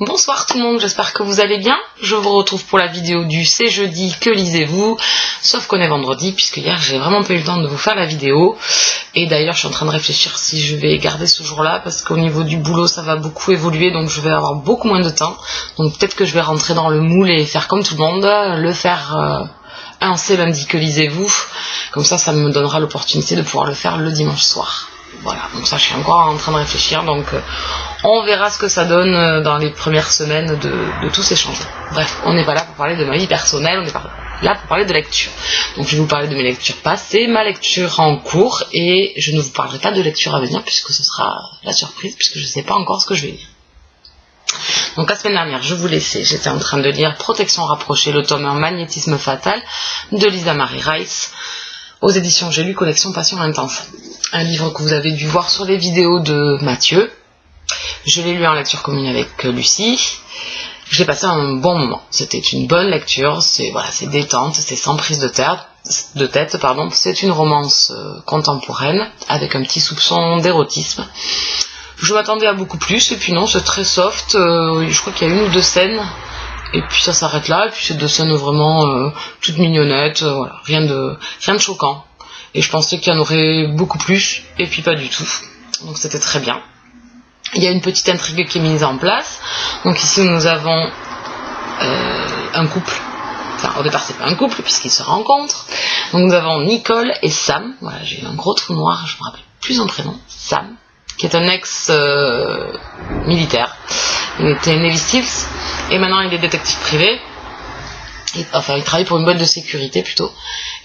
Bonsoir tout le monde, j'espère que vous allez bien. Je vous retrouve pour la vidéo du C'est jeudi, que lisez-vous? Sauf qu'on est vendredi, puisque hier j'ai vraiment pas eu le temps de vous faire la vidéo. Et d'ailleurs je suis en train de réfléchir si je vais garder ce jour-là, parce qu'au niveau du boulot ça va beaucoup évoluer, donc je vais avoir beaucoup moins de temps. Donc peut-être que je vais rentrer dans le moule et faire comme tout le monde, le faire un C'est lundi, que lisez-vous? Comme ça me donnera l'opportunité de pouvoir le faire le dimanche soir. Voilà, donc ça je suis encore en train de réfléchir, donc on verra ce que ça donne dans les premières semaines de tous ces changements. Bref, on n'est pas là pour parler de ma vie personnelle, on est là pour parler de lecture. Donc je vais vous parler de mes lectures passées, ma lecture en cours, et je ne vous parlerai pas de lecture à venir puisque ce sera la surprise, puisque je ne sais pas encore ce que je vais lire. Donc la semaine dernière, je vous laissais, j'étais en train de lire Protection rapprochée, le tome 1 Magnétisme fatal de Lisa Marie Rice, aux éditions J'ai lu, collection Passion intense. Un livre que vous avez dû voir sur les vidéos de Mathieu. Je l'ai lu en lecture commune avec Lucie. J'ai passé un bon moment. C'était une bonne lecture, c'est détente, c'est sans prise de tête. C'est une romance contemporaine avec un petit soupçon d'érotisme. Je m'attendais à beaucoup plus, et puis non, c'est très soft. Je crois qu'il y a une ou deux scènes, et puis ça s'arrête là, et puis c'est deux scènes vraiment toutes mignonnettes, voilà, rien de choquant. Et je pensais qu'il y en aurait beaucoup plus, et puis pas du tout. Donc c'était très bien. Il y a une petite intrigue qui est mise en place. Donc ici nous avons un couple. Enfin, au départ c'est pas un couple puisqu'ils se rencontrent. Donc nous avons Nicole et Sam. Voilà, j'ai eu un gros trou noir, je me rappelle plus son prénom. Sam, qui est un ex-militaire. Il était Navy Seals et maintenant il est détective privé. Il travaille pour une boîte de sécurité plutôt.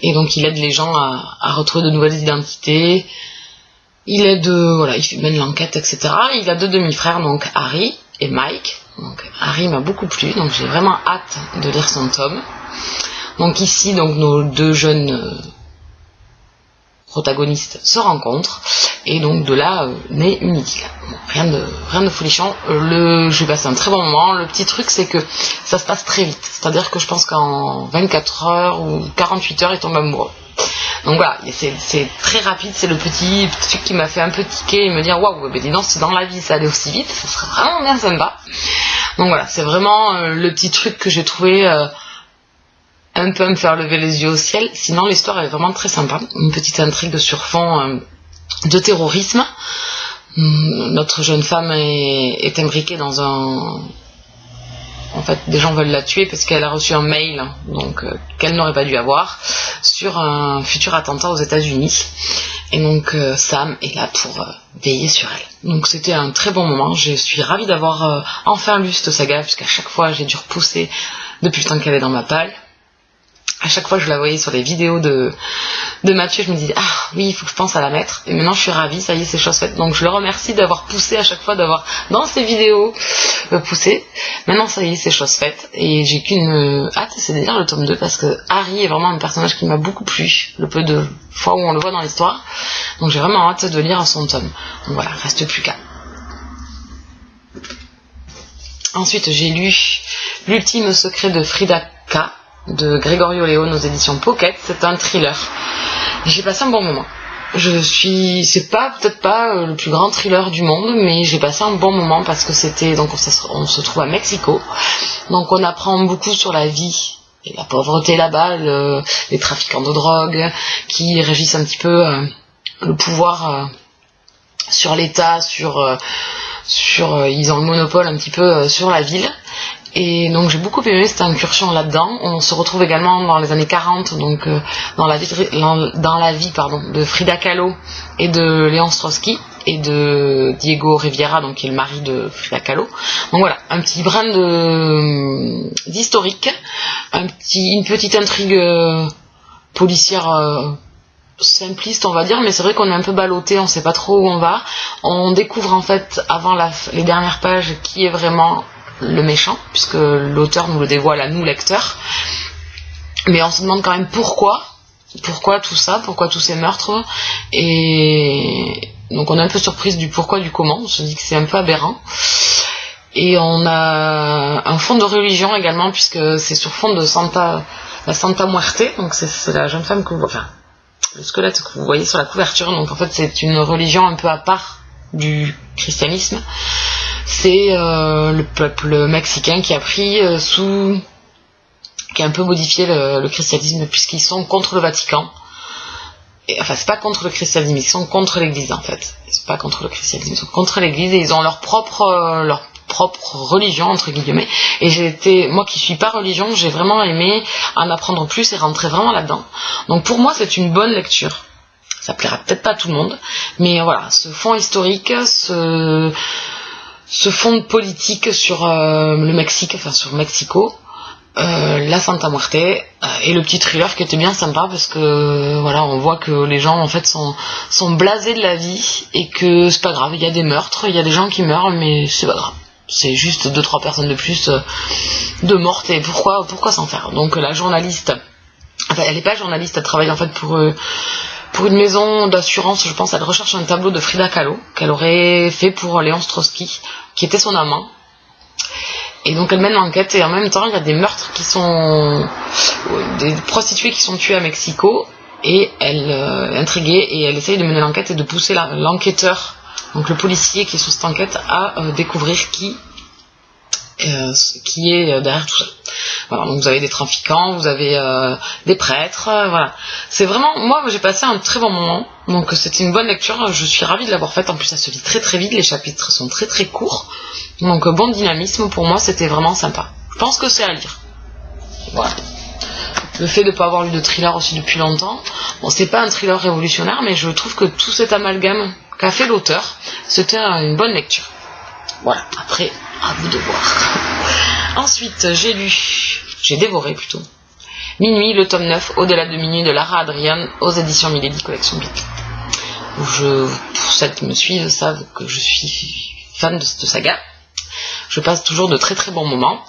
Et donc il aide les gens à retrouver de nouvelles identités. Il mène l'enquête, etc. Il a deux demi-frères, donc Harry et Mike. Donc Harry m'a beaucoup plu, donc j'ai vraiment hâte de lire son tome. Donc ici, nos deux jeunes protagonistes se rencontrent, et donc de là naît une idylle. Bon, rien de folichon. J'ai passé un très bon moment. Le petit truc, c'est que ça se passe très vite. C'est-à-dire que je pense qu'en 24 heures ou 48 heures, ils tombent amoureux. Donc voilà, c'est très rapide, c'est le petit truc qui m'a fait un peu tiquer et me dire waouh, dis donc, si dans la vie ça allait aussi vite, ça serait vraiment bien sympa. Donc voilà, c'est vraiment le petit truc que j'ai trouvé un peu à me faire lever les yeux au ciel. Sinon l'histoire est vraiment très sympa, une petite intrigue sur fond de terrorisme. Notre jeune femme est imbriquée dans un... En fait, des gens veulent la tuer parce qu'elle a reçu un mail, donc qu'elle n'aurait pas dû avoir, sur un futur attentat aux États-Unis. Et donc Sam est là pour veiller sur elle. Donc c'était un très bon moment. Je suis ravie d'avoir enfin lu cette saga, puisqu'à chaque fois j'ai dû repousser depuis le temps qu'elle est dans ma palle. À chaque fois que je la voyais sur les vidéos de Mathieu, je me disais ah oui, il faut que je pense à la mettre. Et maintenant je suis ravie, ça y est, c'est chose faite. Donc je le remercie d'avoir poussé à chaque fois, d'avoir dans ses vidéos poussé. Maintenant ça y est, c'est chose faite. Et j'ai qu'une hâte, c'est de lire le tome 2, parce que Harry est vraiment un personnage qui m'a beaucoup plu, le peu de fois où on le voit dans l'histoire. Donc j'ai vraiment hâte de lire son tome. Donc voilà, reste plus qu'à. Ensuite j'ai lu L'ultime secret de Frida K, de Gregorio Leone aux éditions Pocket. C'est un thriller. J'ai passé un bon moment. C'est peut-être pas le plus grand thriller du monde, mais j'ai passé un bon moment parce que c'était, donc on se trouve à Mexico. Donc on apprend beaucoup sur la vie et la pauvreté là-bas, les trafiquants de drogue qui régissent un petit peu le pouvoir sur l'État, ils ont le monopole un petit peu sur la ville. Et donc j'ai beaucoup aimé cette incursion là-dedans. On se retrouve également dans les années 40, donc dans la vie de Frida Kahlo et de Léon Straussky et de Diego Rivera, donc qui est le mari de Frida Kahlo. Donc voilà, un petit brin d'historique, une petite intrigue policière simpliste, on va dire, mais c'est vrai qu'on est un peu ballotté, on sait pas trop où on va. On découvre en fait avant les dernières pages qui est vraiment le méchant, puisque l'auteur nous le dévoile à nous, lecteurs. Mais on se demande quand même pourquoi tout ça, pourquoi tous ces meurtres. Et donc on est un peu surprise du pourquoi, du comment. On se dit que c'est un peu aberrant. Et on a un fond de religion également, puisque c'est sur fond de la Santa Muerte. Donc c'est la jeune femme le squelette que vous voyez sur la couverture. Donc en fait c'est une religion un peu à part du christianisme. c'est le peuple mexicain qui a pris qui a un peu modifié le christianisme, puisqu'ils sont contre le Vatican. Enfin, c'est pas contre le christianisme, ils sont contre l'église en fait. Ils sont pas contre le christianisme, ils sont contre l'église et ils ont leur propre religion entre guillemets. Et moi qui suis pas religion, j'ai vraiment aimé en apprendre plus et rentrer vraiment là-dedans. Donc pour moi, c'est une bonne lecture. Ça plaira peut-être pas à tout le monde, mais voilà, ce fond historique, ce fond politique sur le Mexique, enfin sur Mexico. La Santa Muerte et le petit thriller qui était bien sympa parce que voilà, on voit que les gens en fait sont blasés de la vie et que c'est pas grave, il y a des meurtres, il y a des gens qui meurent, mais c'est pas grave, c'est juste 2-3 personnes de plus de mortes, et pourquoi s'en faire. Donc la journaliste, enfin elle est pas journaliste, elle travaille en fait pour une maison d'assurance, je pense. Elle recherche un tableau de Frida Kahlo qu'elle aurait fait pour Léon Strauss-Ski, qui était son amant. Et donc elle mène l'enquête, et en même temps il y a des meurtres des prostituées qui sont tuées à Mexico, et elle est intriguée et elle essaye de mener l'enquête et de pousser l'enquêteur, donc le policier qui est sur cette enquête, à découvrir qui est derrière tout ça. Voilà, donc vous avez des trafiquants, vous avez des prêtres, voilà. C'est vraiment, moi j'ai passé un très bon moment, donc c'était une bonne lecture, je suis ravie de l'avoir faite. En plus ça se lit très très vite, les chapitres sont très très courts, donc bon dynamisme, pour moi c'était vraiment sympa. Je pense que c'est à lire. Voilà. Le fait de ne pas avoir lu de thriller aussi depuis longtemps, bon c'est pas un thriller révolutionnaire, mais je trouve que tout cet amalgame qu'a fait l'auteur, c'était une bonne lecture. Voilà, après, à vous de voir. Ensuite, j'ai dévoré plutôt, Minuit, le tome 9, Au-delà de minuit de Lara Adrian, aux éditions Milady, collection Bic. Pour celles qui me suivent savent que je suis fan de cette saga. Je passe toujours de très très bons moments.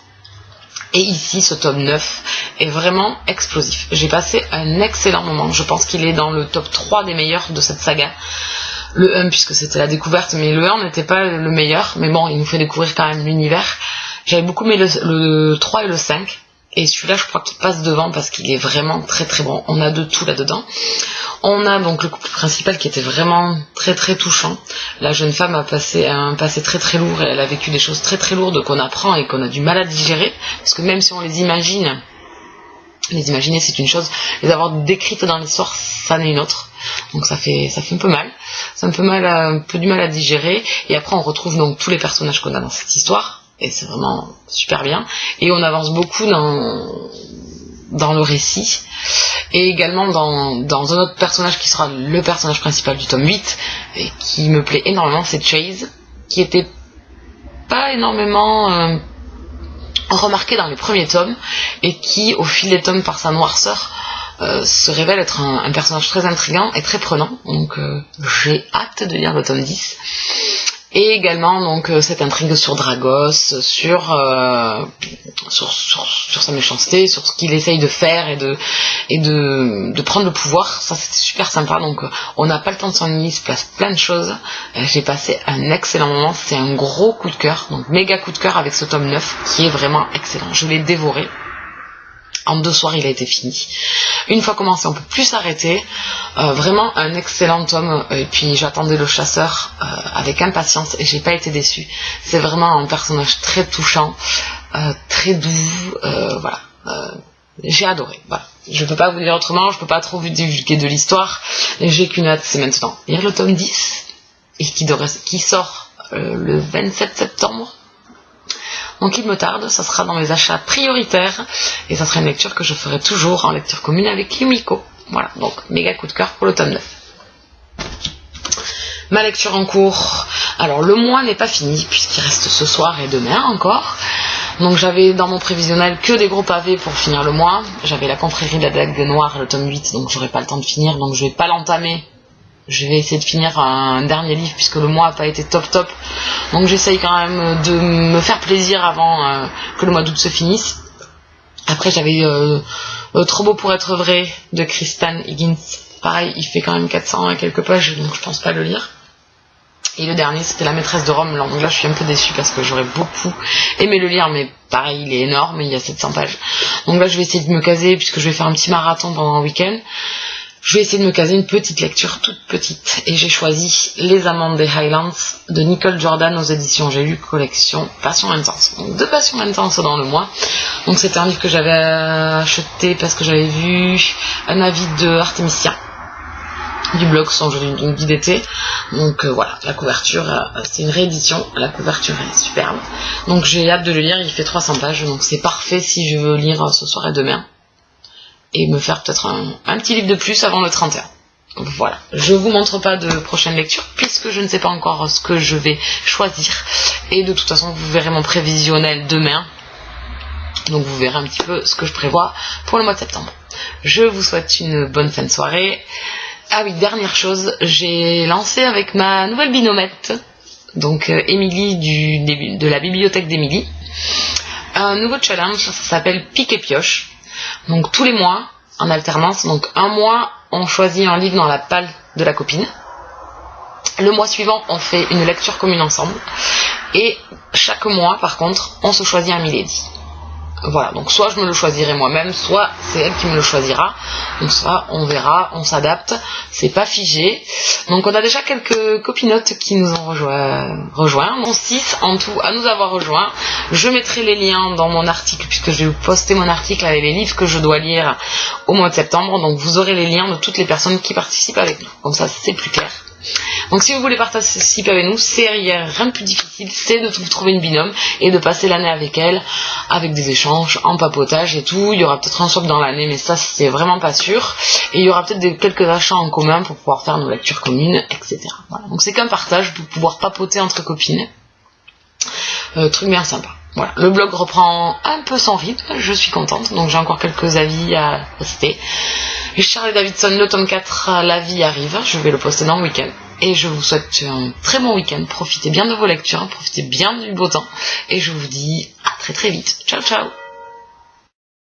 Et ici, ce tome 9 est vraiment explosif. J'ai passé un excellent moment. Je pense qu'il est dans le top 3 des meilleurs de cette saga. Le 1, puisque c'était la découverte, mais le 1 n'était pas le meilleur. Mais bon, il nous fait découvrir quand même l'univers. J'avais beaucoup aimé le 3 et le 5. Et celui-là, je crois qu'il passe devant parce qu'il est vraiment très très bon. On a de tout là-dedans. On a donc le couple principal qui était vraiment très très touchant. La jeune femme a un passé très très lourd et elle a vécu des choses très très lourdes qu'on apprend et qu'on a du mal à digérer. Parce que même si on les imaginer c'est une chose, les avoir décrites dans l'histoire, ça n'est une autre. Donc ça fait un peu mal. C'est un peu du mal à digérer. Et après on retrouve donc tous les personnages qu'on a dans cette histoire. Et c'est vraiment super bien. Et on avance beaucoup dans le récit. Et également dans un autre personnage qui sera le personnage principal du tome 8, et qui me plaît énormément, c'est Chase, qui était pas énormément remarqué dans les premiers tomes, et qui, au fil des tomes, par sa noirceur, se révèle être un personnage très intriguant et très prenant. Donc j'ai hâte de lire le tome 10. Et également donc cette intrigue sur Dragos, sur sa méchanceté, sur ce qu'il essaye de faire et de prendre le pouvoir. Ça c'était super sympa. Donc on n'a pas le temps de s'ennuyer, il se passe plein de choses. J'ai passé un excellent moment, c'était un gros coup de cœur, donc méga coup de cœur avec ce tome 9 qui est vraiment excellent. Je l'ai dévoré. En 2 soirs, il a été fini. Une fois commencé, on peut plus s'arrêter. Vraiment un excellent tome. Et puis j'attendais le chasseur avec impatience et j'ai pas été déçue. C'est vraiment un personnage très touchant, très doux. Voilà. J'ai adoré. Voilà. Je peux pas vous dire autrement. Je peux pas trop vous divulguer de l'histoire. J'ai qu'une hâte, c'est maintenant lire le tome 10 et qui sort le 27 septembre. Donc il me tarde, ça sera dans mes achats prioritaires et ça sera une lecture que je ferai toujours en lecture commune avec Yumiko. Voilà, donc méga coup de cœur pour le tome 9. Ma lecture en cours, alors le mois n'est pas fini puisqu'il reste ce soir et demain encore. Donc j'avais dans mon prévisionnel que des gros pavés pour finir le mois. J'avais La Confrérie de la Dague Noire, le tome 8, donc j'aurai pas le temps de finir, donc je vais pas l'entamer. Je vais essayer de finir un dernier livre puisque le mois n'a pas été top. Donc j'essaye quand même de me faire plaisir avant que le mois d'août se finisse. Après j'avais Trop beau pour être vrai de Kristan Higgins. Pareil, il fait quand même 400 et quelques pages, donc je pense pas le lire. Et le dernier c'était La Maîtresse de Rome. Donc là je suis un peu déçue parce que j'aurais beaucoup aimé le lire, mais pareil il est énorme, il y a 700 pages. Donc là je vais essayer de me caser puisque je vais faire un petit marathon pendant un week-end. je vais essayer de me caser une petite lecture, toute petite. Et j'ai choisi Les Amants des Highlands de Nicole Jordan aux éditions J'ai lu, collection Passion Intense. Donc 2 passions intenses dans le mois. Donc c'était un livre que j'avais acheté parce que j'avais vu un avis de Artémisia du blog Son Joli Vie d'été. Donc voilà, la couverture, c'est une réédition, la couverture est superbe. Donc j'ai hâte de le lire, il fait 300 pages, donc c'est parfait si je veux lire ce soir et demain. Et me faire peut-être un petit livre de plus avant le 31. Voilà, je vous montre pas de prochaine lecture puisque je ne sais pas encore ce que je vais choisir. Et de toute façon, vous verrez mon prévisionnel demain. Donc vous verrez un petit peu ce que je prévois pour le mois de septembre. Je vous souhaite une bonne fin de soirée. Ah oui, dernière chose, j'ai lancé avec ma nouvelle binomette, donc Émilie de la bibliothèque d'Émilie, un nouveau challenge, ça s'appelle Pique et Pioche. Donc tous les mois, en alternance, donc un mois, on choisit un livre dans la palle de la copine. Le mois suivant, on fait une lecture commune ensemble. Et chaque mois, par contre, on se choisit un milady. Voilà, donc soit je me le choisirai moi-même, soit c'est elle qui me le choisira. Donc ça, on verra, on s'adapte, c'est pas figé. Donc on a déjà quelques copinotes qui nous ont rejoints. Donc 6 en tout à nous avoir rejoints. Je mettrai les liens dans mon article, puisque je vais poster mon article avec les livres que je dois lire au mois de septembre. Donc vous aurez les liens de toutes les personnes qui participent avec nous. Comme ça, c'est plus clair. Donc si vous voulez participer avec nous, c'est rien de plus difficile, c'est de vous trouver une binôme et de passer l'année avec elle, avec des échanges, en papotage et tout. Il y aura peut-être un swap dans l'année, mais ça c'est vraiment pas sûr. Et il y aura peut-être quelques achats en commun pour pouvoir faire nos lectures communes, etc. Voilà. Donc c'est qu'un partage pour pouvoir papoter entre copines. Truc bien sympa. Voilà, le blog reprend un peu son rythme, je suis contente, donc j'ai encore quelques avis à poster. Charlie Davidson, le tome 4, la vie arrive, je vais le poster dans le week-end. Et je vous souhaite un très bon week-end, profitez bien de vos lectures, profitez bien du beau temps, et je vous dis à très très vite. Ciao ciao.